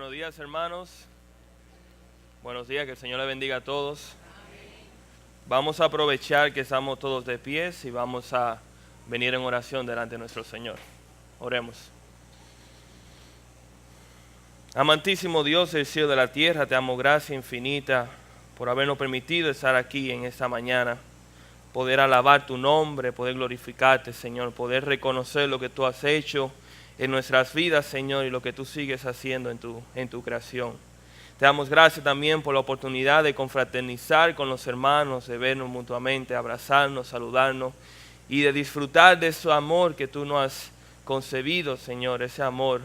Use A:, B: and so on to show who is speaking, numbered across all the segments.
A: Buenos días, hermanos. Buenos días, que el Señor les bendiga a todos. Vamos a aprovechar que estamos todos de pies y vamos a venir en oración delante de nuestro Señor. Oremos. Amantísimo Dios del cielo y de la tierra, te damos gracia infinita por habernos permitido estar aquí en esta mañana, poder alabar tu nombre, poder glorificarte, Señor, poder reconocer lo que tú has hecho en nuestras vidas, Señor, y lo que tú sigues haciendo en tu creación. Te damos gracias también por la oportunidad de confraternizar con los hermanos, de vernos mutuamente, abrazarnos, saludarnos y de disfrutar de ese amor que tú nos has concebido, Señor, ese amor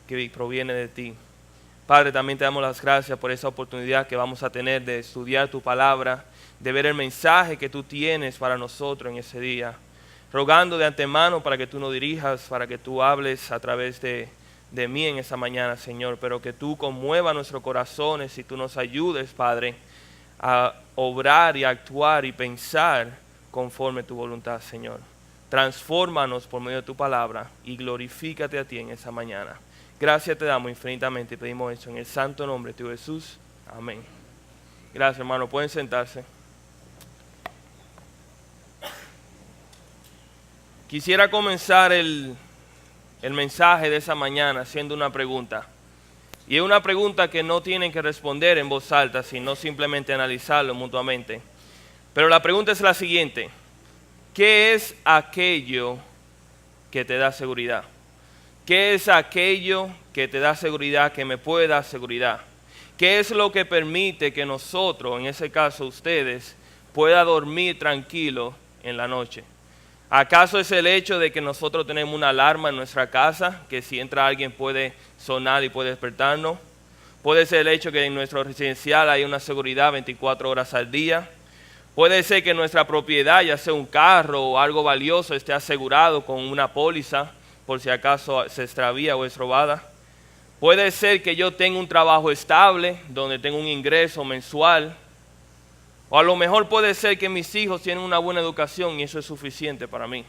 A: que proviene de ti. Padre, también te damos las gracias por esa oportunidad que vamos a tener de estudiar tu palabra, de ver el mensaje que tú tienes para nosotros en ese día. Rogando de antemano para que tú nos dirijas, para que tú hables a través de mí en esa mañana, Señor, pero que tú conmuevas nuestros corazones y tú nos ayudes, Padre, a obrar y a actuar y pensar conforme a tu voluntad, Señor. Transfórmanos por medio de tu palabra y glorifícate a ti en esa mañana. Gracias te damos infinitamente y pedimos eso en el santo nombre de tu Jesús. Amén. Gracias, hermano. Pueden sentarse. Quisiera comenzar el mensaje de esa mañana haciendo una pregunta. Y es una pregunta que no tienen que responder en voz alta, sino simplemente analizarlo mutuamente. Pero la pregunta es la siguiente: ¿qué es aquello que te da seguridad? ¿Qué es aquello que te da seguridad, que me puede dar seguridad? ¿Qué es lo que permite que nosotros, en ese caso ustedes, pueda dormir tranquilo en la noche? ¿Acaso es el hecho de que nosotros tenemos una alarma en nuestra casa, que si entra alguien puede sonar y puede despertarnos? ¿Puede ser el hecho que en nuestro residencial hay una seguridad 24 horas al día? ¿Puede ser que nuestra propiedad, ya sea un carro o algo valioso, esté asegurado con una póliza por si acaso se extravía o es robada? ¿Puede ser que yo tenga un trabajo estable, donde tengo un ingreso mensual? O a lo mejor puede ser que mis hijos tienen una buena educación y eso es suficiente para mí.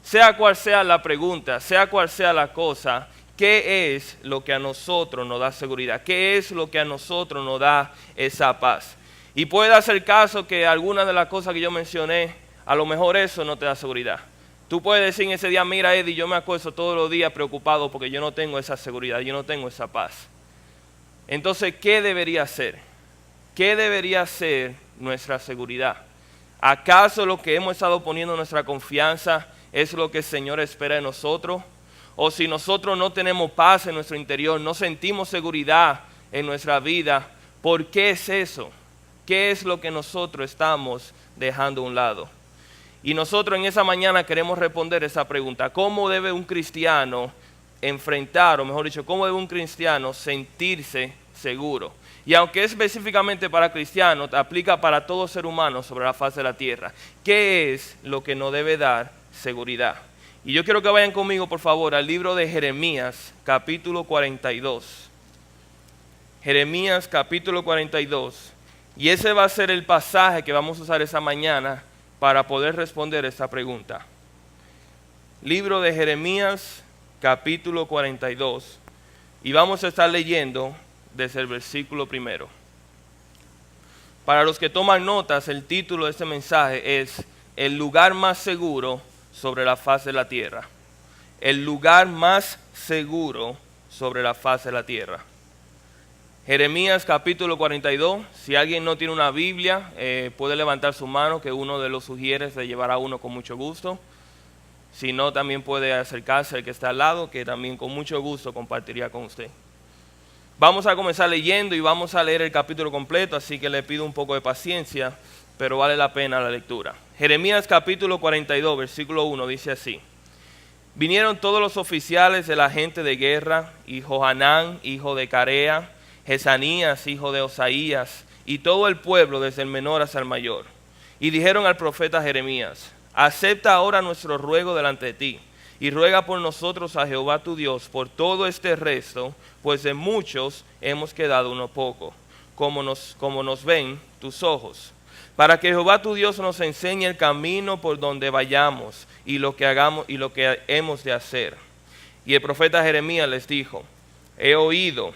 A: Sea cual sea la pregunta, sea cual sea la cosa, ¿qué es lo que a nosotros nos da seguridad? ¿Qué es lo que a nosotros nos da esa paz? Y puede hacer caso que alguna de las cosas que yo mencioné, a lo mejor eso no te da seguridad. Tú puedes decir en ese día: mira, Eddie, yo me acuesto todos los días preocupado porque yo no tengo esa seguridad, yo no tengo esa paz. Entonces, ¿qué debería ser? ¿Qué debería ser nuestra seguridad? ¿Acaso lo que hemos estado poniendo nuestra confianza es lo que el Señor espera de nosotros? ¿O si nosotros no tenemos paz en nuestro interior, no sentimos seguridad en nuestra vida, por qué es eso? ¿Qué es lo que nosotros estamos dejando a un lado? Y nosotros en esa mañana queremos responder esa pregunta: ¿cómo debe un cristiano enfrentar, o mejor dicho, cómo debe un cristiano sentirse seguro? Y aunque es específicamente para cristianos, aplica para todo ser humano sobre la faz de la tierra. ¿Qué es lo que nos debe dar seguridad? Y yo quiero que vayan conmigo, por favor, al libro de Jeremías, capítulo 42. Jeremías, capítulo 42. Y ese va a ser el pasaje que vamos a usar esa mañana para poder responder esta pregunta. Libro de Jeremías, capítulo 42. Y vamos a estar leyendo desde el versículo 1. Para los que toman notas, el título de este mensaje es El lugar más seguro sobre la faz de la tierra. El lugar más seguro sobre la faz de la tierra. Jeremías capítulo 42. Si alguien no tiene una Biblia, puede levantar su mano, que uno de los sugieres de llevar a uno con mucho gusto. Si no, también puede acercarse al que está al lado, que también con mucho gusto compartiría con usted. Vamos a comenzar leyendo y vamos a leer el capítulo completo, así que le pido un poco de paciencia, pero vale la pena la lectura. Jeremías capítulo 42, versículo 1 dice así: Vinieron todos los oficiales de la gente de guerra, y Johanán, hijo de Carea, Jesanías, hijo de Osaías, y todo el pueblo desde el menor hasta el mayor. Y dijeron al profeta Jeremías: acepta ahora nuestro ruego delante de ti, y ruega por nosotros a Jehová tu Dios por todo este resto, pues de muchos hemos quedado uno poco, como nos ven tus ojos, para que Jehová tu Dios nos enseñe el camino por donde vayamos, y lo que hagamos y lo que hemos de hacer. Y el profeta Jeremías les dijo: he oído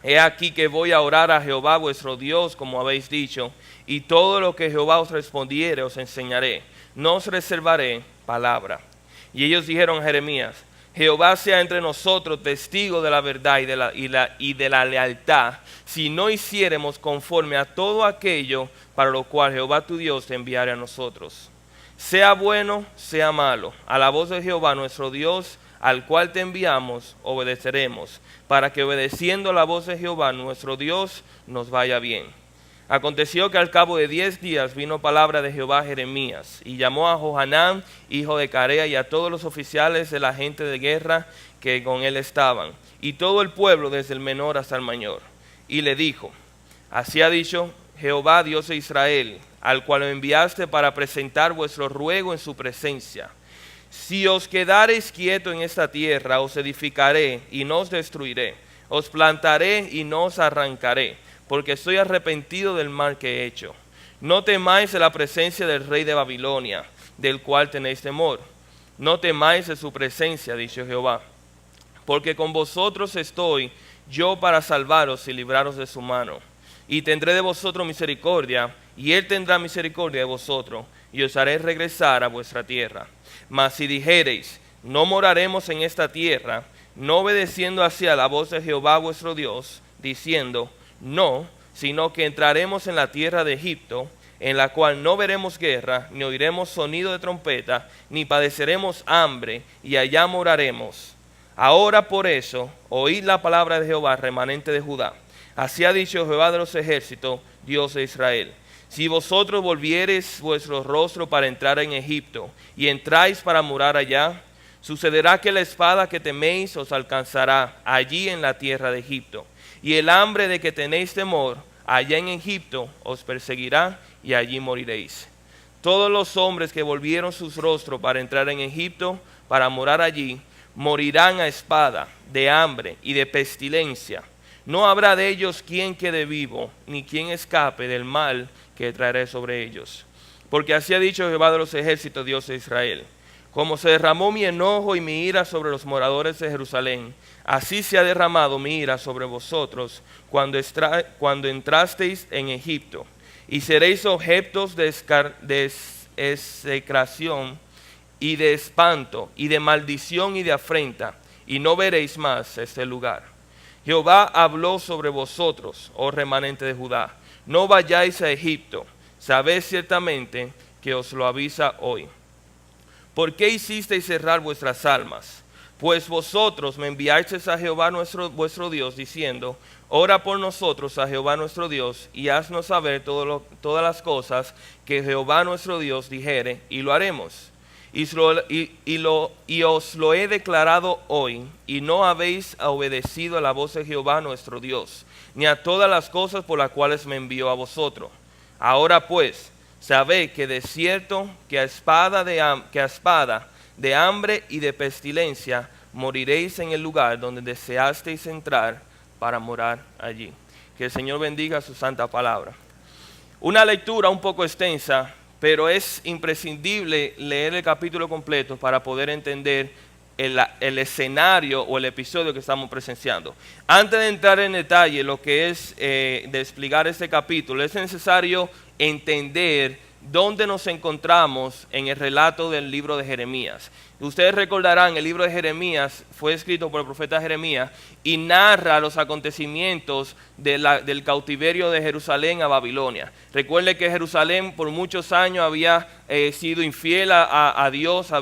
A: He aquí que voy a orar a Jehová vuestro Dios, como habéis dicho, y todo lo que Jehová os respondiere os enseñaré. No os reservaré palabra. Y ellos dijeron a Jeremías: Jehová sea entre nosotros testigo de la verdad y de la lealtad, si no hiciéremos conforme a todo aquello para lo cual Jehová tu Dios te enviare a nosotros. Sea bueno, sea malo, a la voz de Jehová nuestro Dios, al cual te enviamos, obedeceremos, para que obedeciendo la voz de Jehová nuestro Dios nos vaya bien. Aconteció que al cabo de 10 días vino palabra de Jehová a Jeremías, y llamó a Johanán, hijo de Carea, y a todos los oficiales de la gente de guerra que con él estaban, y todo el pueblo desde el menor hasta el mayor. Y le dijo: así ha dicho Jehová, Dios de Israel, al cual me enviaste para presentar vuestro ruego en su presencia. Si os quedareis quietos en esta tierra, os edificaré y no os destruiré, os plantaré y no os arrancaré, porque estoy arrepentido del mal que he hecho. No temáis de la presencia del rey de Babilonia, del cual tenéis temor. No temáis de su presencia, dice Jehová, porque con vosotros estoy yo para salvaros y libraros de su mano. Y tendré de vosotros misericordia, y él tendrá misericordia de vosotros, y os haré regresar a vuestra tierra. Mas si dijereis: no moraremos en esta tierra, no obedeciendo así a la voz de Jehová vuestro Dios, diciendo: no, sino que entraremos en la tierra de Egipto, en la cual no veremos guerra, ni oiremos sonido de trompeta, ni padeceremos hambre, y allá moraremos. Ahora por eso, oíd la palabra de Jehová, remanente de Judá. Así ha dicho Jehová de los ejércitos, Dios de Israel: si vosotros volviereis vuestro rostro para entrar en Egipto, y entráis para morar allá, sucederá que la espada que teméis os alcanzará allí en la tierra de Egipto, y el hambre de que tenéis temor allá en Egipto os perseguirá, y allí moriréis. Todos los hombres que volvieron sus rostros para entrar en Egipto, para morar allí, morirán a espada, de hambre y de pestilencia. No habrá de ellos quien quede vivo, ni quien escape del mal que traeré sobre ellos. Porque así ha dicho Jehová de los ejércitos, Dios de Israel: como se derramó mi enojo y mi ira sobre los moradores de Jerusalén, así se ha derramado mi ira sobre vosotros cuando entrasteis en Egipto, y seréis objetos de execración y de espanto y de maldición y de afrenta, y no veréis más este lugar. Jehová habló sobre vosotros, oh remanente de Judá: no vayáis a Egipto, sabed ciertamente que os lo avisa hoy. ¿Por qué hicisteis cerrar vuestras almas? Pues vosotros me enviasteis a Jehová vuestro Dios, diciendo: ora por nosotros a Jehová nuestro Dios, y haznos saber todas las cosas que Jehová nuestro Dios dijere, y lo haremos. Y os lo he declarado hoy, y no habéis obedecido a la voz de Jehová nuestro Dios, ni a todas las cosas por las cuales me envió a vosotros. Ahora pues, sabed que de cierto que a espada de hambre y de pestilencia moriréis en el lugar donde deseasteis entrar para morar allí. Que el Señor bendiga su santa palabra. Una lectura un poco extensa, pero es imprescindible leer el capítulo completo para poder entender el escenario o el episodio que estamos presenciando. Antes de entrar en detalle lo que es de explicar este capítulo, es necesario entender dónde nos encontramos en el relato del libro de Jeremías. Ustedes recordarán, el libro de Jeremías fue escrito por el profeta Jeremías y narra los acontecimientos del cautiverio de Jerusalén a Babilonia. Recuerde que Jerusalén por muchos años había sido infiel a Dios,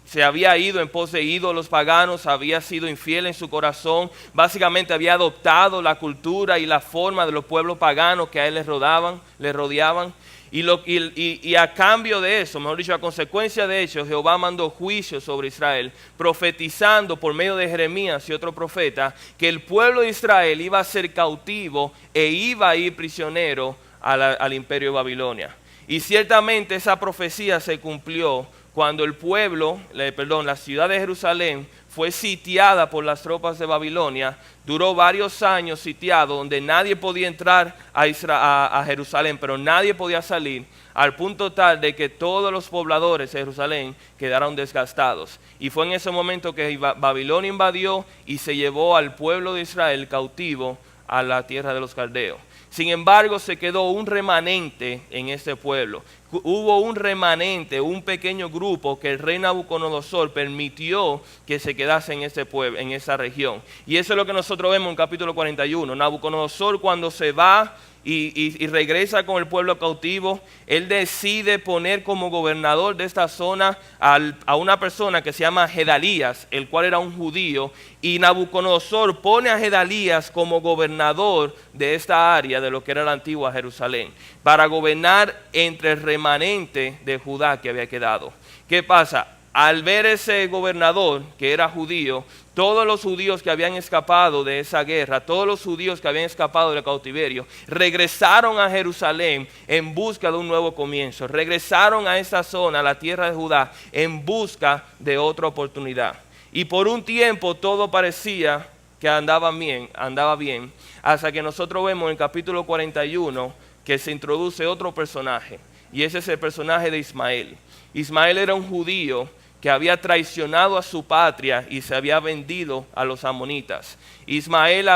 A: se había ido en pos de ídolos paganos, había sido infiel en su corazón, básicamente había adoptado la cultura y la forma de los pueblos paganos que a él le rodeaban. Y a cambio de eso, mejor dicho, a consecuencia de eso, Jehová mandó juicio sobre Israel, profetizando por medio de Jeremías y otro profeta que el pueblo de Israel iba a ser cautivo e iba a ir prisionero al imperio de Babilonia. Y ciertamente esa profecía se cumplió cuando la ciudad de Jerusalén fue sitiada por las tropas de Babilonia, duró varios años sitiado, donde nadie podía entrar a Jerusalén, pero nadie podía salir, al punto tal de que todos los pobladores de Jerusalén quedaron desgastados. Y fue en ese momento que Babilonia invadió y se llevó al pueblo de Israel cautivo a la tierra de los caldeos. Sin embargo, se quedó un remanente en este pueblo. Hubo un remanente, un pequeño grupo que el rey Nabucodonosor permitió que se quedase en ese pueblo, en esa región. Y eso es lo que nosotros vemos en capítulo 41. Nabucodonosor, cuando se va y regresa con el pueblo cautivo, él decide poner como gobernador de esta zona a una persona que se llama Gedalías, el cual era un judío, y Nabucodonosor pone a Gedalías como gobernador de esta área de lo que era la antigua Jerusalén, para gobernar entre el remanente de Judá que había quedado. ¿Qué pasa? Al ver ese gobernador que era judío, todos los judíos que habían escapado de esa guerra, todos los judíos que habían escapado del cautiverio, regresaron a Jerusalén en busca de un nuevo comienzo. Regresaron a esa zona, a la tierra de Judá, en busca de otra oportunidad. Y por un tiempo todo parecía que andaba bien, hasta que nosotros vemos en el capítulo 41 que se introduce otro personaje, y ese es el personaje de Ismael. Ismael era un judío que había traicionado a su patria y se había vendido a los amonitas. Ismael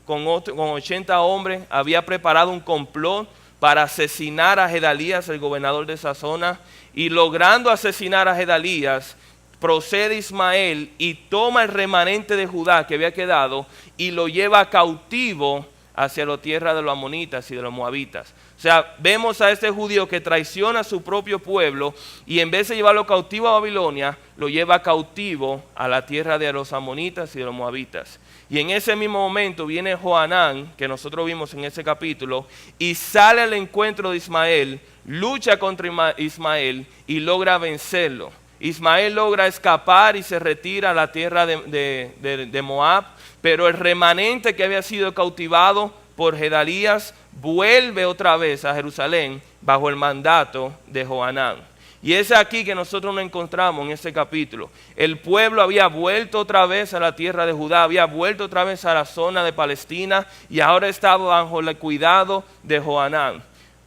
A: con 80 hombres, había preparado un complot para asesinar a Gedalías, el gobernador de esa zona, y logrando asesinar a Gedalías, procede Ismael y toma el remanente de Judá que había quedado y lo lleva cautivo hacia la tierra de los amonitas y de los moabitas. O sea, vemos a este judío que traiciona a su propio pueblo y en vez de llevarlo cautivo a Babilonia, lo lleva cautivo a la tierra de los amonitas y de los moabitas. Y en ese mismo momento viene Johanán, que nosotros vimos en ese capítulo, y sale al encuentro de Ismael, lucha contra Ismael y logra vencerlo. Ismael logra escapar y se retira a la tierra de Moab, pero el remanente que había sido cautivado por Gedalías vuelve otra vez a Jerusalén bajo el mandato de Johanán. Y es aquí que nosotros nos encontramos en este capítulo. El pueblo había vuelto otra vez a la tierra de Judá, había vuelto otra vez a la zona de Palestina y ahora estaba bajo el cuidado de Johanán.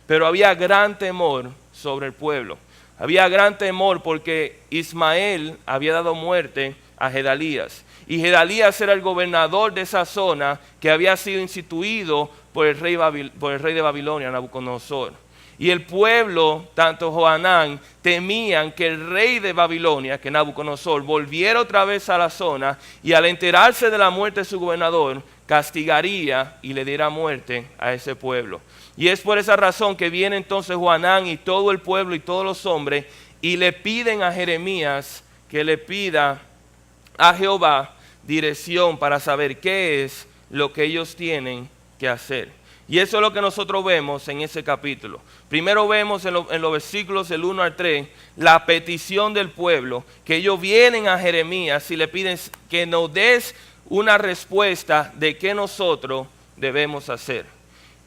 A: Pero había gran temor sobre el pueblo. Había gran temor porque Ismael había dado muerte a Gedalías. Y Gedalías era el gobernador de esa zona que había sido instituido por el rey de Babilonia, Nabucodonosor. Y el pueblo, tanto Johanán, temían que el rey de Babilonia, que Nabucodonosor, volviera otra vez a la zona y al enterarse de la muerte de su gobernador, castigaría y le diera muerte a ese pueblo. Y es por esa razón que viene entonces Johanán y todo el pueblo y todos los hombres y le piden a Jeremías que le pida a Jehová dirección para saber qué es lo que ellos tienen que hacer. Y eso es lo que nosotros vemos en ese capítulo. Primero vemos en los versículos del 1 al 3 la petición del pueblo, que ellos vienen a Jeremías y le piden que nos des una respuesta de qué nosotros debemos hacer.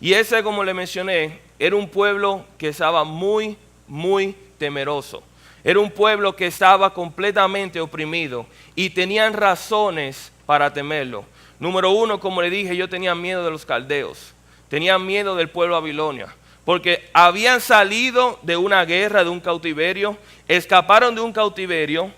A: Y ese, como le mencioné, era un pueblo que estaba muy, muy temeroso. Era un pueblo que estaba completamente oprimido y tenían razones para temerlo. Número uno, como le dije, yo tenía miedo de los caldeos. Tenían miedo del pueblo Babilonia, porque habían salido de una guerra, de un cautiverio, escaparon de un cautiverio,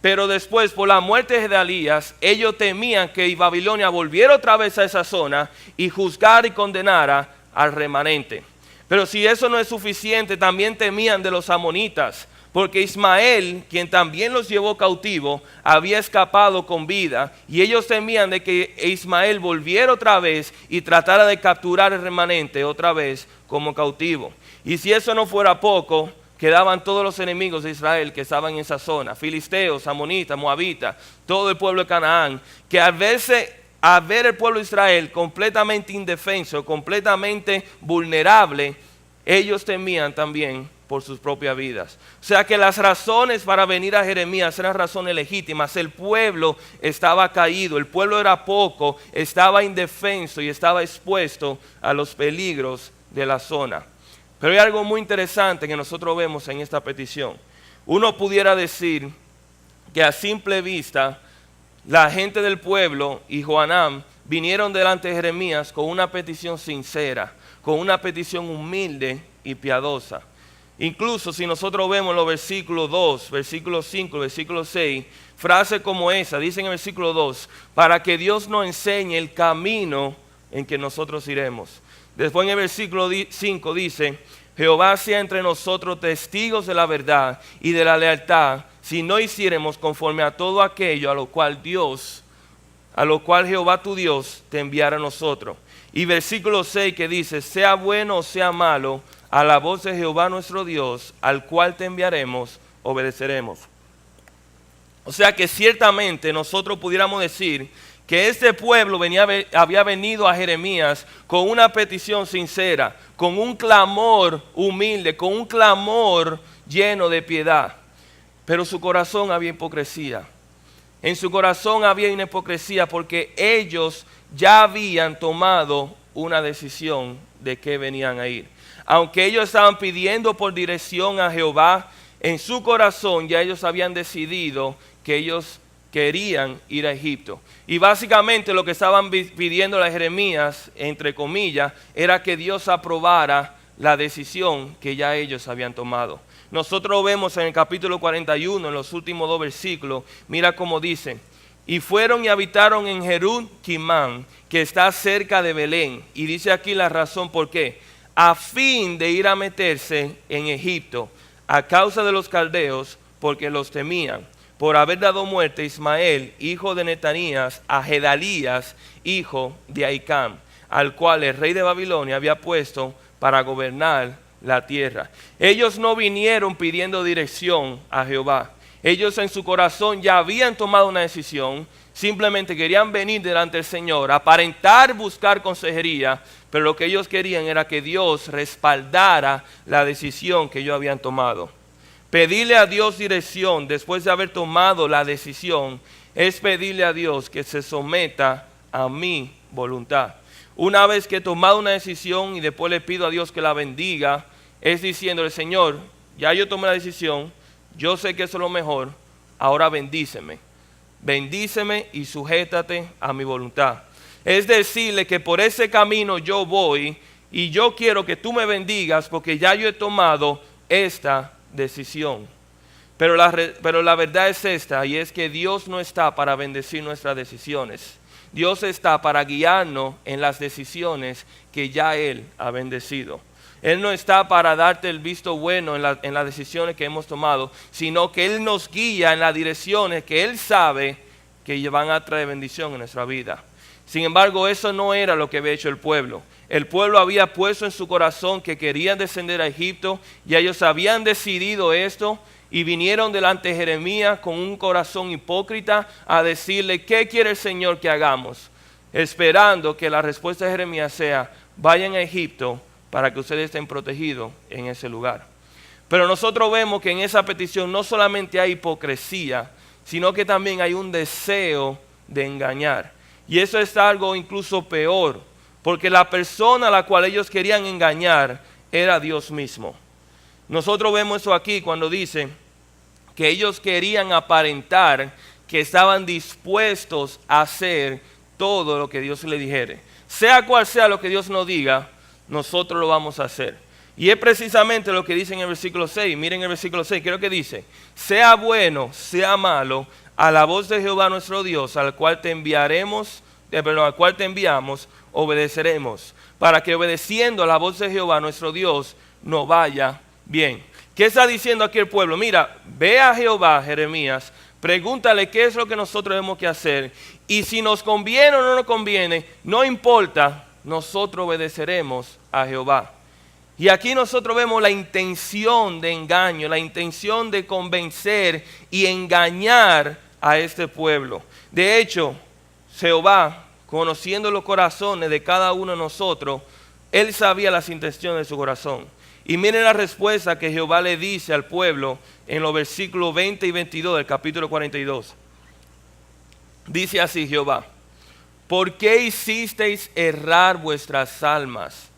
A: pero después, por la muerte de Gedalías, ellos temían que Babilonia volviera otra vez a esa zona y juzgara y condenara al remanente. Pero si eso no es suficiente, también temían de los amonitas, porque Ismael, quien también los llevó cautivo, había escapado con vida y ellos temían de que Ismael volviera otra vez y tratara de capturar el remanente otra vez como cautivo. Y si eso no fuera poco, quedaban todos los enemigos de Israel que estaban en esa zona, filisteos, amonitas, moabitas, todo el pueblo de Canaán, que a ver el pueblo de Israel completamente indefenso, completamente vulnerable, ellos temían también por sus propias vidas. O sea que las razones para venir a Jeremías eran razones legítimas. El pueblo estaba caído, el pueblo era poco, estaba indefenso y estaba expuesto a los peligros de la zona. Pero hay algo muy interesante que nosotros vemos en esta petición. Uno pudiera decir que a simple vista la gente del pueblo y Johanán vinieron delante de Jeremías con una petición sincera, con una petición humilde y piadosa. Incluso si nosotros vemos los versículos 2, versículo 5, versículo 6, frases como esa, dice en el versículo 2, para que Dios nos enseñe el camino en que nosotros iremos. Después en el versículo 5 dice, Jehová sea entre nosotros testigos de la verdad y de la lealtad, si no hiciéremos conforme a todo aquello a lo cual Jehová tu Dios te enviara a nosotros. Y versículo 6 que dice, sea bueno o sea malo, a la voz de Jehová nuestro Dios, al cual te enviaremos, obedeceremos. O sea que ciertamente nosotros pudiéramos decir que este pueblo había venido a Jeremías con una petición sincera, con un clamor humilde, con un clamor lleno de piedad. Pero su corazón había hipocresía. En su corazón había una hipocresía porque ellos ya habían tomado una decisión de qué venían a ir. Aunque ellos estaban pidiendo por dirección a Jehová, en su corazón ya ellos habían decidido que ellos querían ir a Egipto. Y básicamente lo que estaban pidiendo a Jeremías, entre comillas, era que Dios aprobara la decisión que ya ellos habían tomado. Nosotros vemos en el capítulo 41, en los últimos 2 versículos, mira cómo dice, y fueron y habitaron en Jerut-Kimán, que está cerca de Belén. Y dice aquí la razón por qué. A fin de ir a meterse en Egipto, a causa de los caldeos, porque los temían, por haber dado muerte a Ismael, hijo de Netanías, a Gedalías, hijo de Ahicam, al cual el rey de Babilonia había puesto para gobernar la tierra. Ellos no vinieron pidiendo dirección a Jehová. Ellos en su corazón ya habían tomado una decisión, simplemente querían venir delante del Señor, aparentar buscar consejería, pero lo que ellos querían era que Dios respaldara la decisión que ellos habían tomado. Pedirle a Dios dirección después de haber tomado la decisión es pedirle a Dios que se someta a mi voluntad. Una vez que he tomado una decisión y después le pido a Dios que la bendiga, es diciéndole, Señor, ya yo tomé la decisión, yo sé que eso es lo mejor, ahora bendíceme. Bendíceme y sujétate a mi voluntad. Es decirle que por ese camino yo voy y yo quiero que tú me bendigas porque ya yo he tomado esta decisión. Pero la verdad es esta, y es que Dios no está para bendecir nuestras decisiones. Dios está para guiarnos en las decisiones que ya Él ha bendecido. Él no está para darte el visto bueno en las decisiones que hemos tomado, sino que Él nos guía en las direcciones que Él sabe que van a traer bendición en nuestra vida. Sin embargo, eso no era lo que había hecho el pueblo. El pueblo había puesto en su corazón que querían descender a Egipto, y ellos habían decidido esto, y vinieron delante de Jeremías con un corazón hipócrita a decirle, ¿qué quiere el Señor que hagamos? Esperando que la respuesta de Jeremías sea, vayan a Egipto para que ustedes estén protegidos en ese lugar. Pero nosotros vemos que en esa petición no solamente hay hipocresía, sino que también hay un deseo de engañar. Y eso es algo incluso peor, porque la persona a la cual ellos querían engañar era Dios mismo. Nosotros vemos eso aquí cuando dice que ellos querían aparentar que estaban dispuestos a hacer todo lo que Dios les dijere. Sea cual sea lo que Dios nos diga, nosotros lo vamos a hacer. Y es precisamente lo que dice en el versículo 6. Miren el versículo 6, creo que dice, sea bueno, sea malo, a la voz de Jehová nuestro Dios, al cual te enviamos, obedeceremos, para que obedeciendo a la voz de Jehová nuestro Dios nos vaya bien. ¿Qué está diciendo aquí el pueblo? Mira, ve a Jehová, Jeremías, pregúntale qué es lo que nosotros tenemos que hacer, y si nos conviene o no nos conviene, no importa, nosotros obedeceremos a Jehová. Y aquí nosotros vemos la intención de engaño, la intención de convencer y engañar a este pueblo. De hecho, Jehová, conociendo los corazones de cada uno de nosotros, Él sabía las intenciones de su corazón. Y miren la respuesta que Jehová le dice al pueblo en los versículos 20 y 22 del capítulo 42. Dice así Jehová, ¿por qué hicisteis errar vuestras almas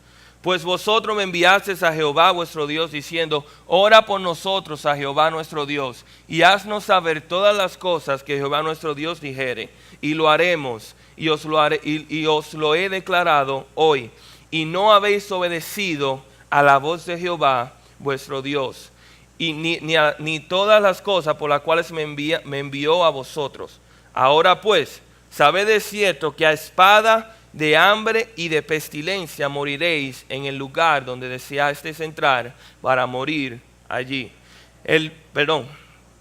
A: Pues vosotros me enviasteis a Jehová vuestro Dios, diciendo, ora por nosotros a Jehová nuestro Dios, y haznos saber todas las cosas que Jehová nuestro Dios dijere, y lo haremos, y os lo he declarado hoy. Y no habéis obedecido a la voz de Jehová vuestro Dios, y ni todas las cosas por las cuales me envió a vosotros. Ahora pues, sabed de cierto que a espada, de hambre y de pestilencia moriréis en el lugar donde deseasteis entrar para morir allí.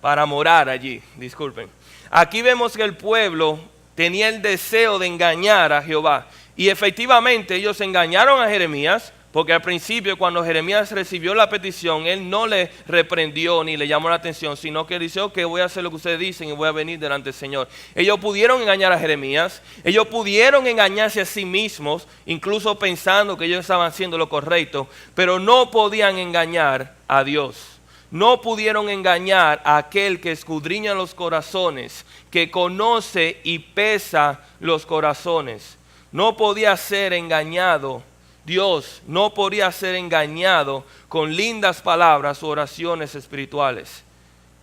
A: Para morar allí, disculpen. Aquí vemos que el pueblo tenía el deseo de engañar a Jehová. Y efectivamente ellos engañaron a Jeremías, porque al principio cuando Jeremías recibió la petición, él no le reprendió ni le llamó la atención, sino que dice, ok, voy a hacer lo que ustedes dicen y voy a venir delante del Señor. Ellos pudieron engañar a Jeremías, ellos pudieron engañarse a sí mismos, incluso pensando que ellos estaban haciendo lo correcto, pero no podían engañar a Dios. No pudieron engañar a aquel que escudriña los corazones, que conoce y pesa los corazones. No podía ser engañado. Dios no podía ser engañado con lindas palabras o oraciones espirituales,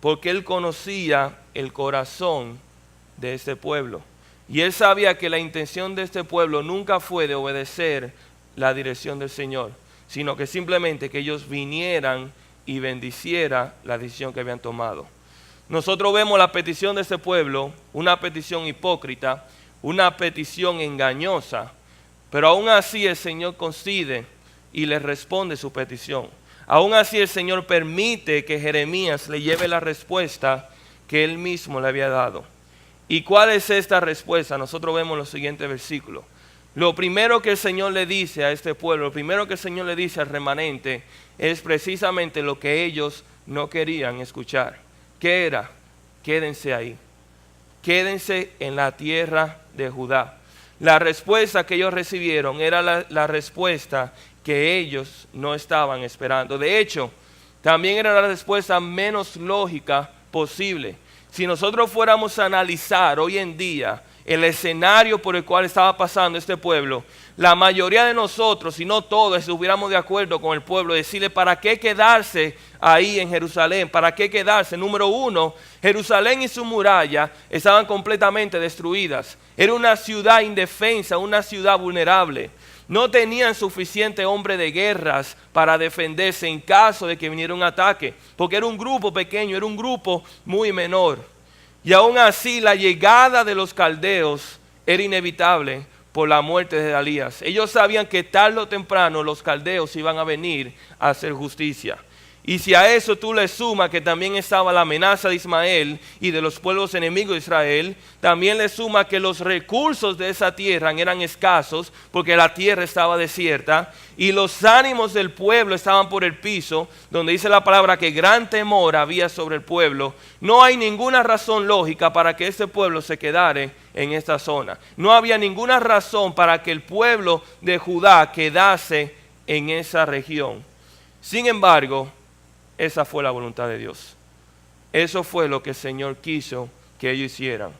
A: porque Él conocía el corazón de este pueblo. Y Él sabía que la intención de este pueblo nunca fue de obedecer la dirección del Señor, sino que simplemente que ellos vinieran y bendiciera la decisión que habían tomado. Nosotros vemos la petición de este pueblo, una petición hipócrita, una petición engañosa, pero aún así el Señor concede y le responde su petición. Aún así el Señor permite que Jeremías le lleve la respuesta que él mismo le había dado. ¿Y cuál es esta respuesta? Nosotros vemos los siguientes versículos. Lo primero que el Señor le dice a este pueblo, lo primero que el Señor le dice al remanente, es precisamente lo que ellos no querían escuchar. ¿Qué era? Quédense ahí. Quédense en la tierra de Judá. La respuesta que ellos recibieron era la respuesta que ellos no estaban esperando. De hecho, también era la respuesta menos lógica posible. Si nosotros fuéramos a analizar hoy en día el escenario por el cual estaba pasando este pueblo, la mayoría de nosotros, si no todos, estuviéramos de acuerdo con el pueblo, decirle ¿para qué quedarse ahí en Jerusalén? ¿Para qué quedarse? Número uno, Jerusalén y su muralla estaban completamente destruidas. Era una ciudad indefensa, una ciudad vulnerable. No tenían suficiente hombre de guerras para defenderse en caso de que viniera un ataque, porque era un grupo pequeño, era un grupo muy menor. Y aún así la llegada de los caldeos era inevitable por la muerte de Elías. Ellos sabían que tarde o temprano los caldeos iban a venir a hacer justicia. Y si a eso tú le sumas que también estaba la amenaza de Ismael y de los pueblos enemigos de Israel, también le suma que los recursos de esa tierra eran escasos porque la tierra estaba desierta y los ánimos del pueblo estaban por el piso, donde dice la palabra que gran temor había sobre el pueblo. No hay ninguna razón lógica para que este pueblo se quedara en esta zona. No había ninguna razón para que el pueblo de Judá quedase en esa región. Sin embargo, esa fue la voluntad de Dios. Eso fue lo que el Señor quiso que ellos hicieran.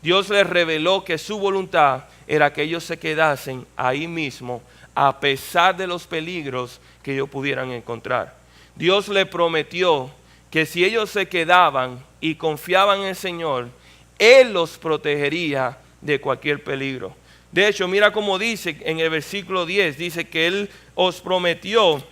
A: Dios les reveló que su voluntad era que ellos se quedasen ahí mismo a pesar de los peligros que ellos pudieran encontrar. Dios les prometió que si ellos se quedaban y confiaban en el Señor, Él los protegería de cualquier peligro. De hecho, mira cómo dice en el versículo 10, dice que Él os prometió.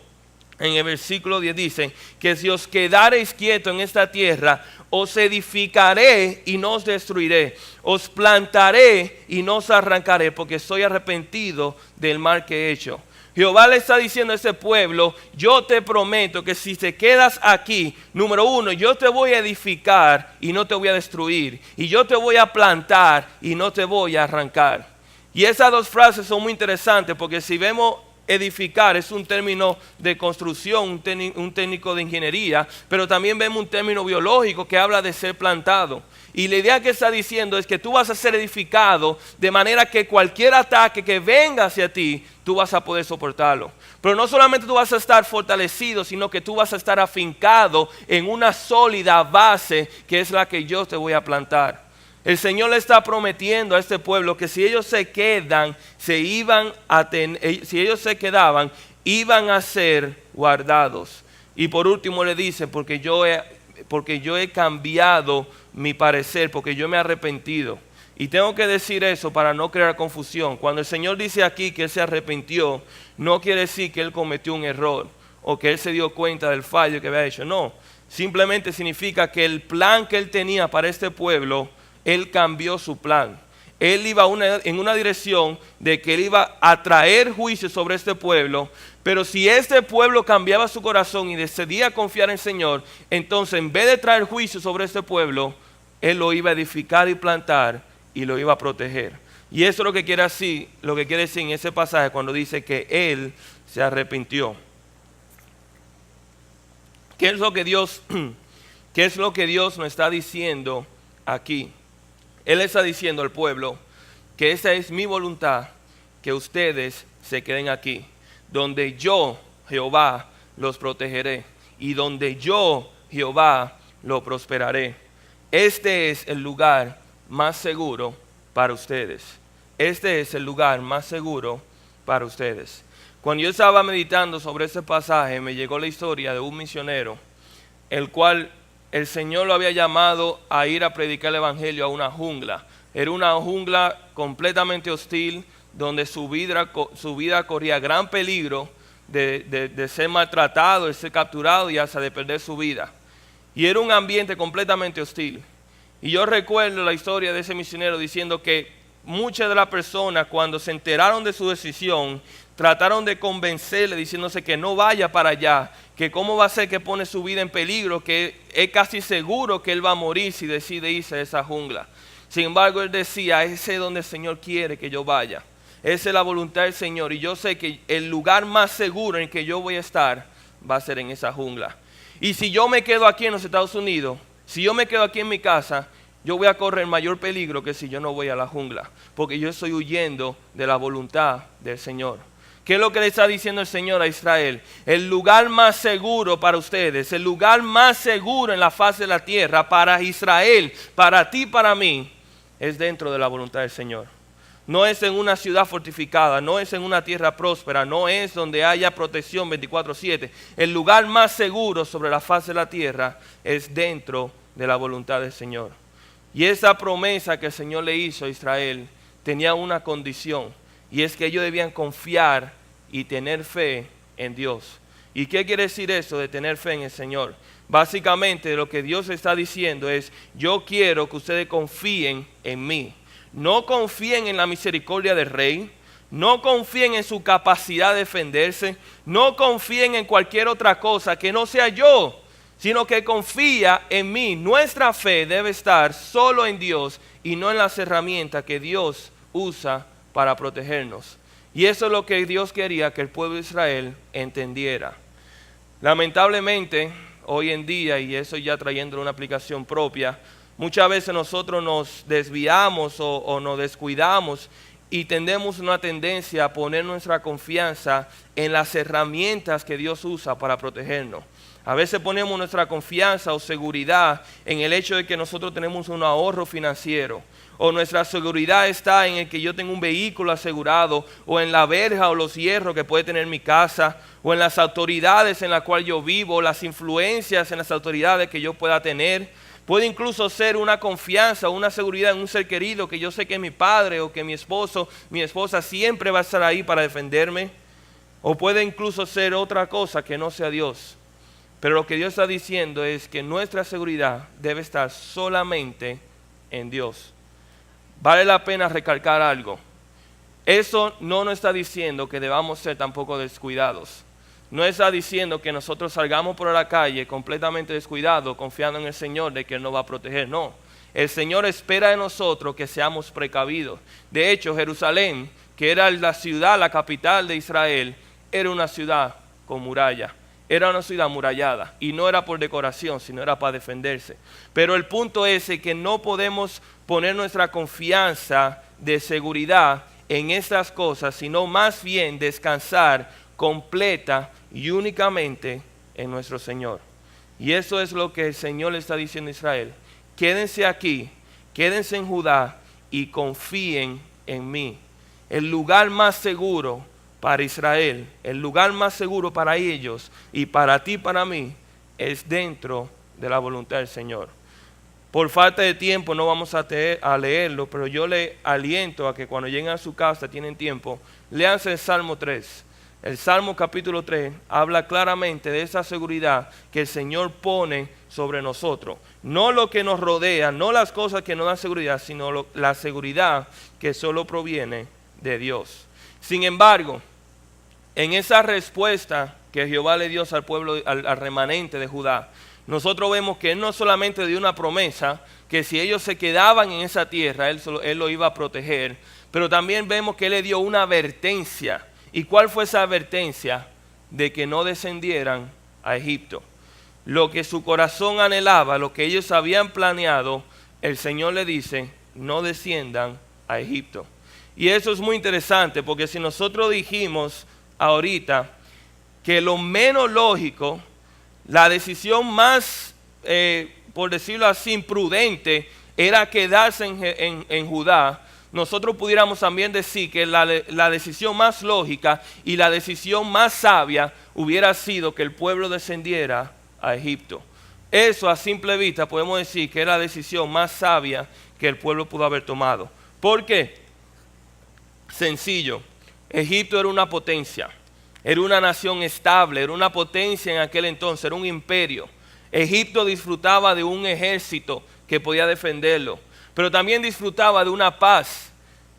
A: En el versículo 10 dice que si os quedareis quietos en esta tierra, os edificaré y no os destruiré. Os plantaré y no os arrancaré, porque estoy arrepentido del mal que he hecho. Jehová le está diciendo a ese pueblo, yo te prometo que si te quedas aquí, número uno, yo te voy a edificar y no te voy a destruir. Y yo te voy a plantar y no te voy a arrancar. Y esas dos frases son muy interesantes porque si vemos edificar es un término de construcción, un técnico de ingeniería, pero también vemos un término biológico que habla de ser plantado. Y la idea que está diciendo es que tú vas a ser edificado de manera que cualquier ataque que venga hacia ti, tú vas a poder soportarlo. Pero no solamente tú vas a estar fortalecido, sino que tú vas a estar afincado en una sólida base que es la que yo te voy a plantar. El Señor le está prometiendo a este pueblo que si ellos se quedan, si ellos se quedaban, iban a ser guardados. Y por último le dice, porque yo he cambiado mi parecer, porque yo me he arrepentido. Y tengo que decir eso para no crear confusión. Cuando el Señor dice aquí que Él se arrepintió, no quiere decir que Él cometió un error o que Él se dio cuenta del fallo que había hecho. No, simplemente significa que el plan que Él tenía para este pueblo, Él cambió su plan. Él iba en una dirección de que Él iba a traer juicio sobre este pueblo, pero si este pueblo cambiaba su corazón y decidía confiar en el Señor, entonces en vez de traer juicio sobre este pueblo, Él lo iba a edificar y plantar y lo iba a proteger. Y eso es lo que quiere decir en ese pasaje cuando dice que Él se arrepintió. ¿Qué es lo que Dios nos está diciendo aquí? Él está diciendo al pueblo que esa es mi voluntad, que ustedes se queden aquí, donde yo, Jehová, los protegeré y donde yo, Jehová, los prosperaré. Este es el lugar más seguro para ustedes. Este es el lugar más seguro para ustedes. Cuando yo estaba meditando sobre este pasaje, me llegó la historia de un misionero, el cual el Señor lo había llamado a ir a predicar el evangelio a una jungla. Era una jungla completamente hostil, donde su vida corría gran peligro de ser maltratado, de ser capturado y hasta de perder su vida. Y era un ambiente completamente hostil. Y yo recuerdo la historia de ese misionero diciendo que muchas de las personas, cuando se enteraron de su decisión, trataron de convencerle diciéndose que no vaya para allá, que cómo va a ser que pone su vida en peligro, que es casi seguro que él va a morir si decide irse a esa jungla. Sin embargo, él decía, ese es donde el Señor quiere que yo vaya. Esa es la voluntad del Señor y yo sé que el lugar más seguro en el que yo voy a estar va a ser en esa jungla. Y si yo me quedo aquí en los Estados Unidos, si yo me quedo aquí en mi casa, yo voy a correr mayor peligro que si yo no voy a la jungla, porque yo estoy huyendo de la voluntad del Señor. ¿Qué es lo que le está diciendo el Señor a Israel? El lugar más seguro para ustedes, el lugar más seguro en la faz de la tierra para Israel, para ti, para mí, es dentro de la voluntad del Señor. No es en una ciudad fortificada, no es en una tierra próspera, no es donde haya protección 24/7. El lugar más seguro sobre la faz de la tierra es dentro de la voluntad del Señor. Y esa promesa que el Señor le hizo a Israel tenía una condición, y es que ellos debían confiar y tener fe en Dios. ¿Y qué quiere decir eso de tener fe en el Señor? Básicamente lo que Dios está diciendo es, yo quiero que ustedes confíen en mí. No confíen en la misericordia del rey, no confíen en su capacidad de defenderse, no confíen en cualquier otra cosa que no sea yo, sino que confía en mí. Nuestra fe debe estar solo en Dios y no en las herramientas que Dios usa para protegernos. Y eso es lo que Dios quería que el pueblo de Israel entendiera. Lamentablemente, hoy en día, y eso ya trayendo una aplicación propia, muchas veces nosotros nos desviamos o nos descuidamos y tenemos una tendencia a poner nuestra confianza en las herramientas que Dios usa para protegernos. A veces ponemos nuestra confianza o seguridad en el hecho de que nosotros tenemos un ahorro financiero, o nuestra seguridad está en el que yo tengo un vehículo asegurado, o en la verja o los hierros que puede tener mi casa, o en las autoridades en las cuales yo vivo, o las influencias en las autoridades que yo pueda tener. Puede incluso ser una confianza, una seguridad en un ser querido que yo sé que es mi padre o que mi esposo, mi esposa siempre va a estar ahí para defenderme. O puede incluso ser otra cosa que no sea Dios. Pero lo que Dios está diciendo es que nuestra seguridad debe estar solamente en Dios. Vale la pena recalcar algo. Eso no nos está diciendo que debamos ser tampoco descuidados. No está diciendo que nosotros salgamos por la calle completamente descuidados, confiando en el Señor de que Él nos va a proteger. No, el Señor espera de nosotros que seamos precavidos. De hecho, Jerusalén, que era la ciudad, la capital de Israel, era una ciudad con muralla. Era una ciudad amurallada y no era por decoración, sino era para defenderse. Pero el punto es que no podemos poner nuestra confianza de seguridad en estas cosas, sino más bien descansar completa y únicamente en nuestro Señor. Y eso es lo que el Señor le está diciendo a Israel. Quédense aquí, quédense en Judá y confíen en mí. El lugar más seguro para Israel, el lugar más seguro para ellos y para ti y para mí, es dentro de la voluntad del Señor. Por falta de tiempo no vamos a leerlo, pero yo le aliento a que cuando lleguen a su casa, tienen tiempo, léanse el Salmo 3. El Salmo capítulo 3 habla claramente de esa seguridad que el Señor pone sobre nosotros. No lo que nos rodea, no las cosas que nos dan seguridad, sino la seguridad que solo proviene de Dios. Sin embargo, en esa respuesta que Jehová le dio al pueblo, al remanente de Judá, nosotros vemos que Él no solamente dio una promesa, que si ellos se quedaban en esa tierra, Él lo iba a proteger, pero también vemos que Él le dio una advertencia. ¿Y cuál fue esa advertencia? De que no descendieran a Egipto. Lo que su corazón anhelaba, lo que ellos habían planeado, el Señor le dice, no desciendan a Egipto. Y eso es muy interesante, porque si nosotros dijimos ahorita que lo menos lógico, la decisión más, por decirlo así, imprudente, era quedarse en Judá, nosotros pudiéramos también decir que la decisión más lógica y la decisión más sabia hubiera sido que el pueblo descendiera a Egipto. Eso a simple vista podemos decir que era la decisión más sabia que el pueblo pudo haber tomado. ¿Por qué? Sencillo, Egipto era una potencia, era una nación estable, era una potencia en aquel entonces, era un imperio. Egipto disfrutaba de un ejército que podía defenderlo, pero también disfrutaba de una paz.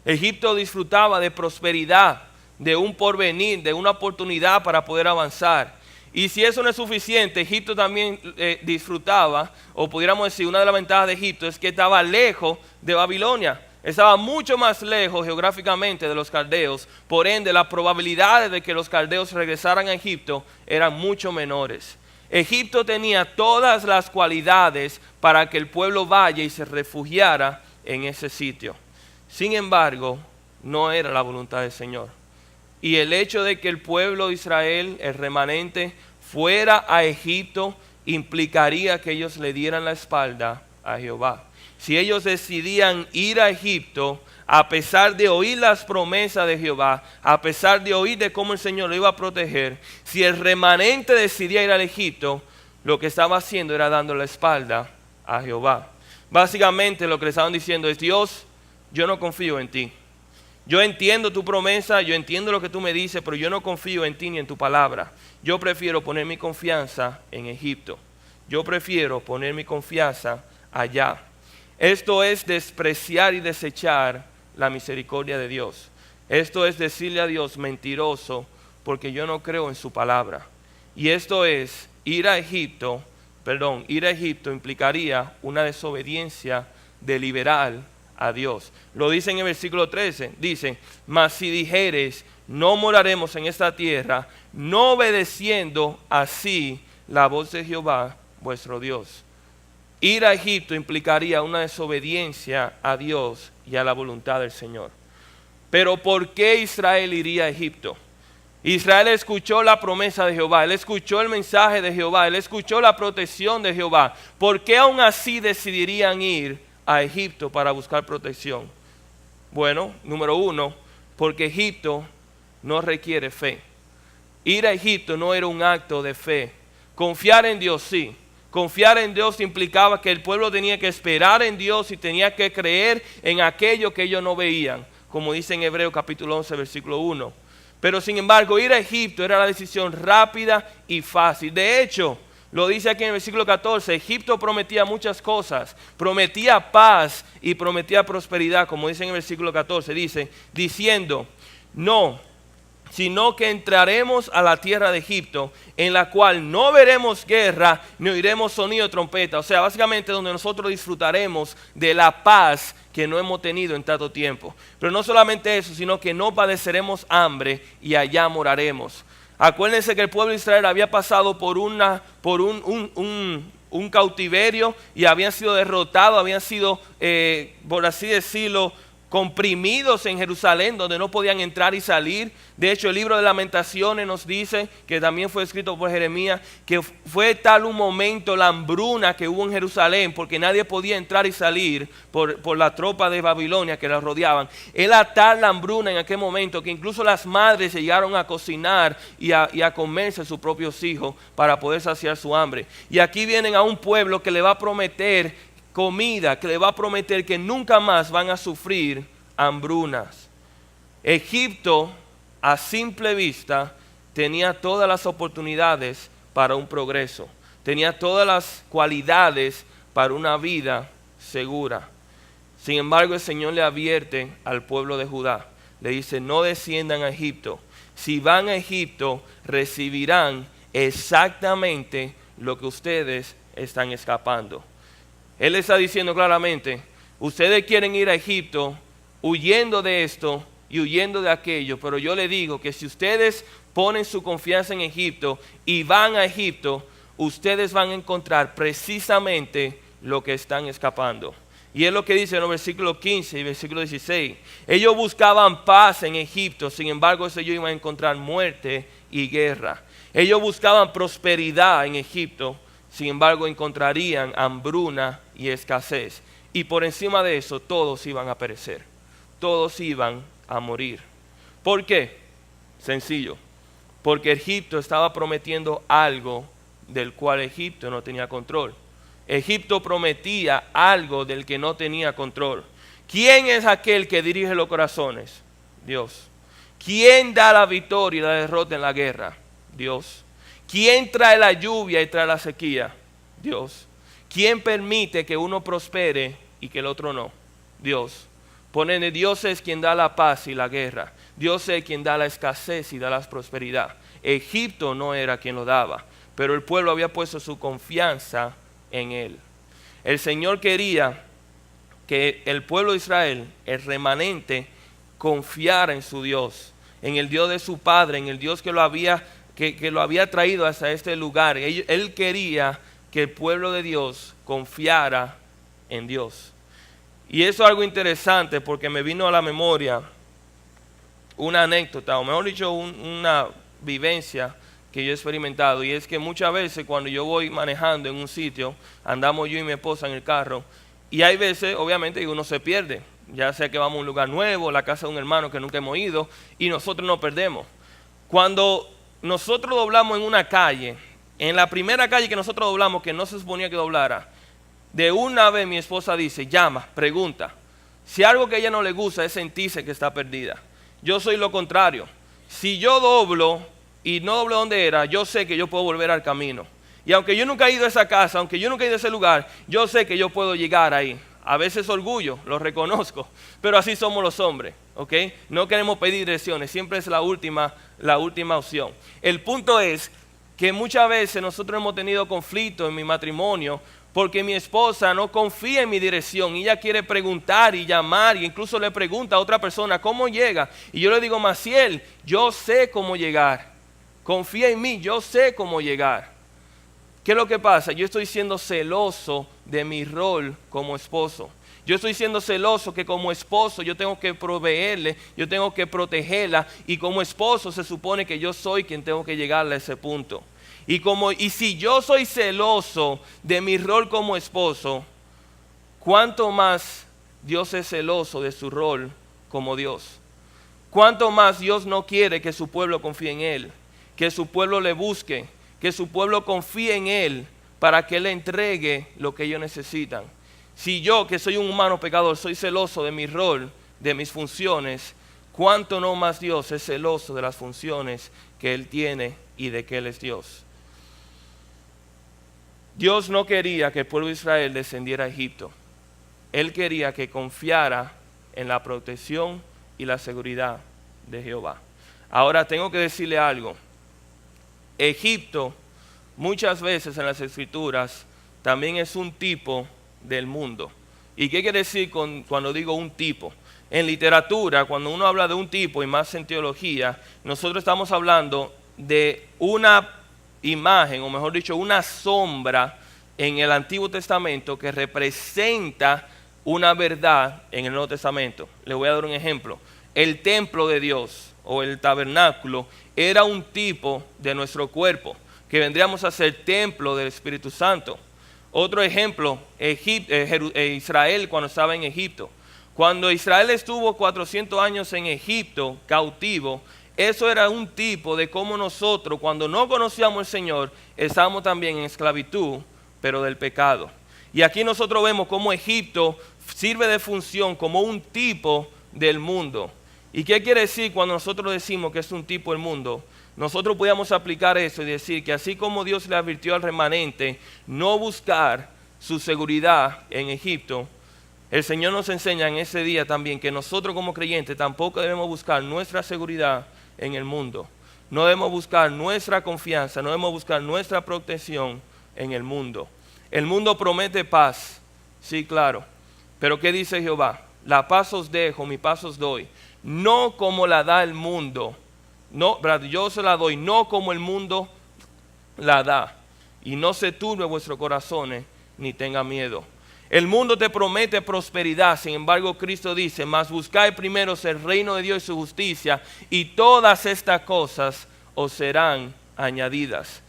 A: Egipto disfrutaba de prosperidad, de un porvenir, de una oportunidad para poder avanzar. Y si eso no es suficiente, Egipto también disfrutaba, o pudiéramos decir, una de las ventajas de Egipto es que estaba lejos de Babilonia. Estaba mucho más lejos geográficamente de los caldeos, por ende las probabilidades de que los caldeos regresaran a Egipto eran mucho menores. Egipto tenía todas las cualidades para que el pueblo vaya y se refugiara en ese sitio. Sin embargo, no era la voluntad del Señor. Y el hecho de que el pueblo de Israel, el remanente, fuera a Egipto, implicaría que ellos le dieran la espalda a Jehová. Si ellos decidían ir a Egipto, a pesar de oír las promesas de Jehová, a pesar de oír de cómo el Señor lo iba a proteger, si el remanente decidía ir al Egipto, lo que estaba haciendo era dando la espalda a Jehová. Básicamente lo que le estaban diciendo es: Dios, yo no confío en ti. Yo entiendo tu promesa, yo entiendo lo que tú me dices, pero yo no confío en ti ni en tu palabra. Yo prefiero poner mi confianza en Egipto. Yo prefiero poner mi confianza allá. Esto es despreciar y desechar la misericordia de Dios. Esto es decirle a Dios mentiroso, porque yo no creo en su palabra. Y esto es ir a Egipto implicaría una desobediencia deliberal a Dios. Lo dice en el versículo 13, dice: mas si dijeres, no moraremos en esta tierra, no obedeciendo así la voz de Jehová vuestro Dios. Ir a Egipto implicaría una desobediencia a Dios y a la voluntad del Señor. Pero ¿por qué Israel iría a Egipto? Israel escuchó la promesa de Jehová, él escuchó el mensaje de Jehová, él escuchó la protección de Jehová. ¿Por qué aún así decidirían ir a Egipto para buscar protección? Bueno, número uno, porque Egipto no requiere fe. Ir a Egipto no era un acto de fe. Confiar en Dios sí. Confiar en Dios implicaba que el pueblo tenía que esperar en Dios y tenía que creer en aquello que ellos no veían, como dice en Hebreos capítulo 11, versículo 1. Pero sin embargo, ir a Egipto era la decisión rápida y fácil. De hecho, lo dice aquí en el versículo 14, Egipto prometía muchas cosas, prometía paz y prometía prosperidad, como dice en el versículo 14, dice, diciendo, no, sino que entraremos a la tierra de Egipto, en la cual no veremos guerra, ni oiremos sonido de trompeta. O sea, básicamente donde nosotros disfrutaremos de la paz que no hemos tenido en tanto tiempo. Pero no solamente eso, sino que no padeceremos hambre y allá moraremos. Acuérdense que el pueblo de Israel había pasado por un cautiverio y habían sido derrotados, habían sido, por así decirlo, comprimidos en Jerusalén, donde no podían entrar y salir. De hecho, el libro de Lamentaciones nos dice, que también fue escrito por Jeremías, que fue tal un momento la hambruna que hubo en Jerusalén, porque nadie podía entrar y salir por la tropa de Babilonia que la rodeaban. Era tal la hambruna en aquel momento que incluso las madres llegaron a cocinar y a comerse a sus propios hijos para poder saciar su hambre. Y aquí vienen a un pueblo que le va a prometer comida, que le va a prometer que nunca más van a sufrir hambrunas. Egipto, a simple vista, tenía todas las oportunidades para un progreso, tenía todas las cualidades para una vida segura. Sin embargo, el Señor le advierte al pueblo de Judá, le dice: no desciendan a Egipto. Si van a Egipto, recibirán exactamente lo que ustedes están escapando. Él está diciendo claramente: ustedes quieren ir a Egipto huyendo de esto y huyendo de aquello, pero yo le digo que si ustedes ponen su confianza en Egipto y van a Egipto, ustedes van a encontrar precisamente lo que están escapando. Y es lo que dice en los versículos 15 y versículo 16. Ellos buscaban paz en Egipto, sin embargo ellos iban a encontrar muerte y guerra. Ellos buscaban prosperidad en Egipto, sin embargo encontrarían hambruna y escasez. Y por encima de eso todos iban a perecer. Todos iban a morir. ¿Por qué? Sencillo. Porque Egipto estaba prometiendo algo del cual Egipto no tenía control. Egipto prometía algo del que no tenía control. ¿Quién es aquel que dirige los corazones? Dios. ¿Quién da la victoria y la derrota en la guerra? Dios. ¿Quién trae la lluvia y trae la sequía? Dios. ¿Quién permite que uno prospere y que el otro no? Dios. Por ende, Dios es quien da la paz y la guerra. Dios es quien da la escasez y da la prosperidad. Egipto no era quien lo daba, pero el pueblo había puesto su confianza en él. El Señor quería que el pueblo de Israel, el remanente, confiara en su Dios, en el Dios de su padre, en el Dios que lo había traído hasta este lugar. Él quería que el pueblo de Dios confiara en Dios. Y eso es algo interesante porque me vino a la memoria una anécdota, o mejor dicho, una vivencia que yo he experimentado. Y es que muchas veces cuando yo voy manejando en un sitio, andamos yo y mi esposa en el carro, y hay veces, obviamente, que uno se pierde. Ya sea que vamos a un lugar nuevo, la casa de un hermano que nunca hemos ido, y nosotros nos perdemos. Cuando nosotros doblamos en una calle, en la primera calle que nosotros doblamos, que no se suponía que doblara, de una vez mi esposa dice, llama, pregunta. Si algo que a ella no le gusta es sentirse que está perdida. Yo soy lo contrario. Si yo doblo y no doblo donde era, yo sé que yo puedo volver al camino. Y aunque yo nunca he ido a esa casa, aunque yo nunca he ido a ese lugar, yo sé que yo puedo llegar ahí. A veces orgullo, lo reconozco, pero así somos los hombres, ¿ok? No queremos pedir direcciones, siempre es la última opción. El punto es que muchas veces nosotros hemos tenido conflictos en mi matrimonio porque mi esposa no confía en mi dirección y ella quiere preguntar y llamar e incluso le pregunta a otra persona cómo llega. Y yo le digo, Maciel, yo sé cómo llegar, confía en mí, yo sé cómo llegar. ¿Qué es lo que pasa? Yo estoy siendo celoso de mi rol como esposo. Yo estoy siendo celoso que como esposo yo tengo que proveerle, yo tengo que protegerla, y como esposo se supone que yo soy quien tengo que llegarle a ese punto. Y si yo soy celoso de mi rol como esposo, ¿cuánto más Dios es celoso de su rol como Dios? ¿Cuánto más Dios no quiere que su pueblo confíe en Él, que su pueblo le busque, que su pueblo confíe en Él para que Él le entregue lo que ellos necesitan? Si yo, que soy un humano pecador, soy celoso de mi rol, de mis funciones, ¿cuánto no más Dios es celoso de las funciones que Él tiene y de que Él es Dios? Dios no quería que el pueblo de Israel descendiera a Egipto. Él quería que confiara en la protección y la seguridad de Jehová. Ahora tengo que decirle algo. Egipto, muchas veces en las Escrituras, también es un tipo del mundo. ¿Y qué quiere decir cuando digo un tipo? En literatura, cuando uno habla de un tipo, y más en teología, nosotros estamos hablando de una imagen, o mejor dicho, una sombra en el Antiguo Testamento que representa una verdad en el Nuevo Testamento. Le voy a dar un ejemplo. El templo de Dios o el tabernáculo era un tipo de nuestro cuerpo, que vendríamos a ser templo del Espíritu Santo. Otro ejemplo, Israel cuando estaba en Egipto. Cuando Israel estuvo 400 años en Egipto, cautivo, eso era un tipo de cómo nosotros, cuando no conocíamos al Señor, estábamos también en esclavitud, pero del pecado. Y aquí nosotros vemos cómo Egipto sirve de función como un tipo del mundo. ¿Y qué quiere decir cuando nosotros decimos que es un tipo del mundo? Nosotros podíamos aplicar eso y decir que así como Dios le advirtió al remanente no buscar su seguridad en Egipto, el Señor nos enseña en ese día también que nosotros como creyentes tampoco debemos buscar nuestra seguridad en el mundo. No debemos buscar nuestra confianza, no debemos buscar nuestra protección en el mundo. El mundo promete paz, sí, claro. Pero ¿qué dice Jehová? La paz os dejo, mi paz os doy. No como la da el mundo. No, yo se la doy, no como el mundo la da. Y no se turbe vuestros corazones, ni tenga miedo. El mundo te promete prosperidad, sin embargo Cristo dice, mas buscad primero el reino de Dios y su justicia, y todas estas cosas os serán añadidas.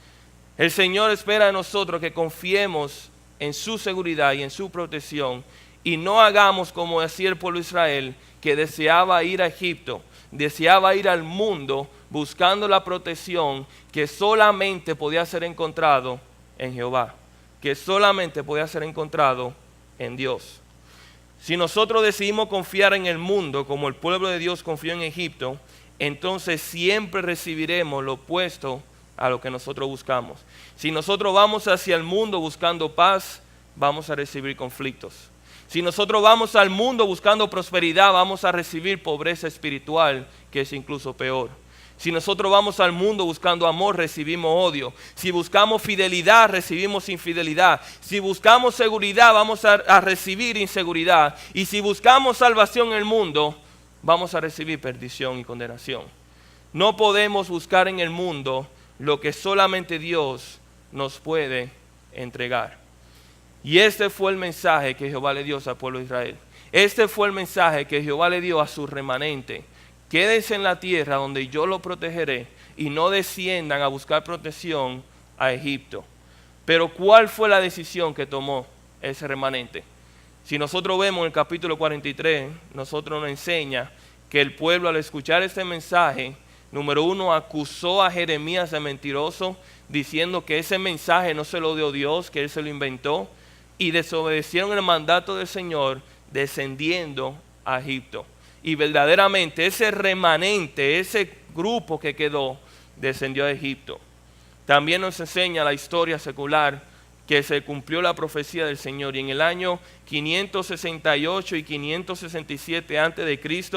A: El Señor espera de nosotros que confiemos en su seguridad y en su protección, y no hagamos como hacía el pueblo de Israel, que deseaba ir a Egipto, deseaba ir al mundo, buscando la protección que solamente podía ser encontrado en Jehová, que solamente podía ser encontrado en Dios. Si nosotros decidimos confiar en el mundo como el pueblo de Dios confió en Egipto, entonces siempre recibiremos lo opuesto a lo que nosotros buscamos. Si nosotros vamos hacia el mundo buscando paz, vamos a recibir conflictos. Si nosotros vamos al mundo buscando prosperidad, vamos a recibir pobreza espiritual, que es incluso peor. Si nosotros vamos al mundo buscando amor, recibimos odio. Si buscamos fidelidad, recibimos infidelidad. Si buscamos seguridad, vamos a recibir inseguridad. Y si buscamos salvación en el mundo, vamos a recibir perdición y condenación. No podemos buscar en el mundo lo que solamente Dios nos puede entregar. Y este fue el mensaje que Jehová le dio al pueblo de Israel. Este fue el mensaje que Jehová le dio a su remanente. Quédense en la tierra donde yo lo protegeré y no desciendan a buscar protección a Egipto. Pero ¿cuál fue la decisión que tomó ese remanente? Si nosotros vemos en el capítulo 43, nosotros nos enseña que el pueblo al escuchar este mensaje, número uno, acusó a Jeremías de mentiroso, diciendo que ese mensaje no se lo dio Dios, que él se lo inventó, y desobedecieron el mandato del Señor descendiendo a Egipto. Y verdaderamente ese remanente, ese grupo que quedó, descendió a Egipto. También nos enseña la historia secular que se cumplió la profecía del Señor. Y en el año 568 y 567 a.C.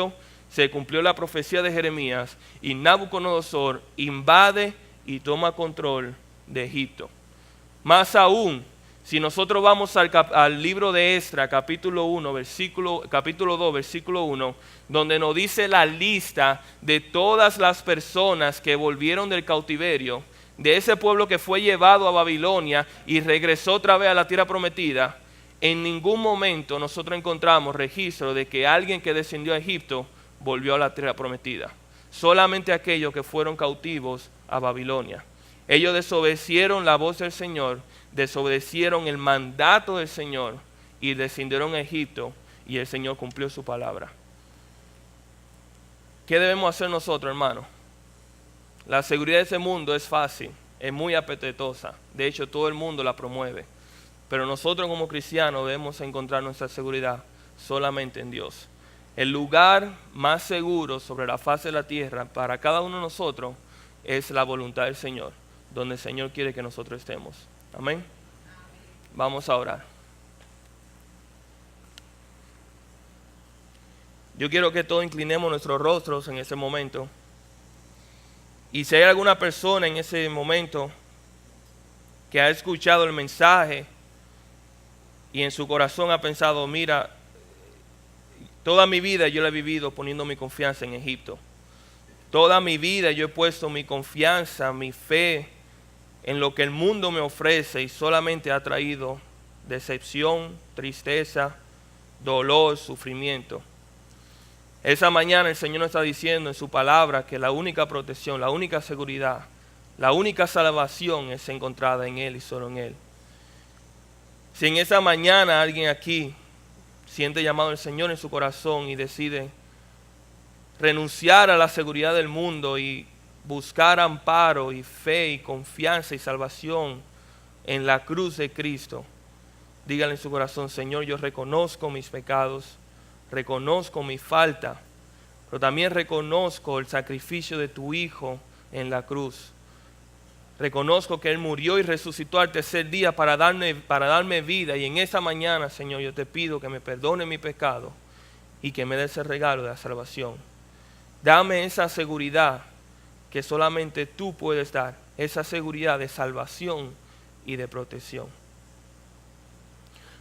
A: se cumplió la profecía de Jeremías y Nabucodonosor invade y toma control de Egipto. Más aún, si nosotros vamos al libro de Esdras, capítulo 2, versículo 1, donde nos dice la lista de todas las personas que volvieron del cautiverio, de ese pueblo que fue llevado a Babilonia y regresó otra vez a la tierra prometida, en ningún momento nosotros encontramos registro de que alguien que descendió a Egipto volvió a la tierra prometida. Solamente aquellos que fueron cautivos a Babilonia. Ellos desobedecieron la voz del Señor, desobedecieron el mandato del Señor y descendieron a Egipto, y el Señor cumplió su palabra. ¿Qué debemos hacer nosotros, hermanos? La seguridad de ese mundo es fácil, es muy apetitosa. De hecho, todo el mundo la promueve. Pero nosotros como cristianos debemos encontrar nuestra seguridad solamente en Dios. El lugar más seguro sobre la faz de la tierra para cada uno de nosotros es la voluntad del Señor, donde el Señor quiere que nosotros estemos. Amén. Vamos a orar. Yo quiero que todos inclinemos nuestros rostros en ese momento. Y si hay alguna persona en ese momento que ha escuchado el mensaje y en su corazón ha pensado, mira, toda mi vida yo la he vivido poniendo mi confianza en Egipto. Toda mi vida yo he puesto mi confianza, mi fe en lo que el mundo me ofrece y solamente ha traído decepción, tristeza dolor, sufrimiento. Esa mañana el Señor nos está diciendo en su palabra que la única protección, la única seguridad, la única salvación es encontrada en Él y solo en Él. Si en esa mañana alguien aquí siente llamado del Señor en su corazón y decide renunciar a la seguridad del mundo y buscar amparo y fe y confianza y salvación en la cruz de Cristo, dígale en su corazón: Señor, yo reconozco mis pecados, reconozco mi falta, pero también reconozco el sacrificio de tu Hijo en la cruz. Reconozco que Él murió y resucitó al tercer día para darme vida, y en esa mañana, Señor, yo te pido que me perdone mi pecado y que me des el regalo de la salvación. Dame esa seguridad que solamente tú puedes dar, esa seguridad de salvación y de protección.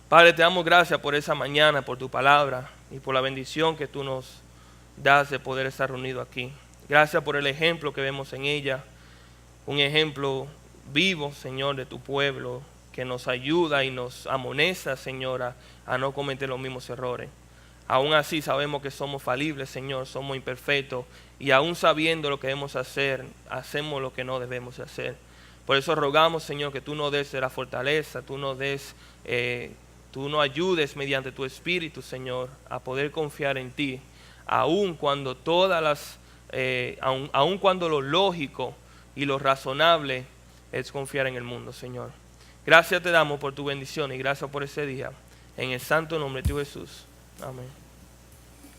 A: Padre, te damos gracias por esa mañana, por tu palabra y por la bendición que tú nos das de poder estar reunidos aquí. Gracias por el ejemplo que vemos en ella, un ejemplo vivo, Señor, de tu pueblo, que nos ayuda y nos amonesta, Señora, a no cometer los mismos errores. Aún así sabemos que somos falibles, Señor, somos imperfectos, y aún sabiendo lo que debemos hacer, hacemos lo que no debemos hacer. Por eso rogamos, Señor, que tú nos des la fortaleza, tú nos ayudes mediante tu Espíritu, Señor, a poder confiar en ti, aun cuando aun cuando lo lógico y lo razonable es confiar en el mundo, Señor. Gracias te damos por tu bendición y gracias por ese día. En el santo nombre de tu Jesús. Amén.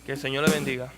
A: Que el Señor le bendiga.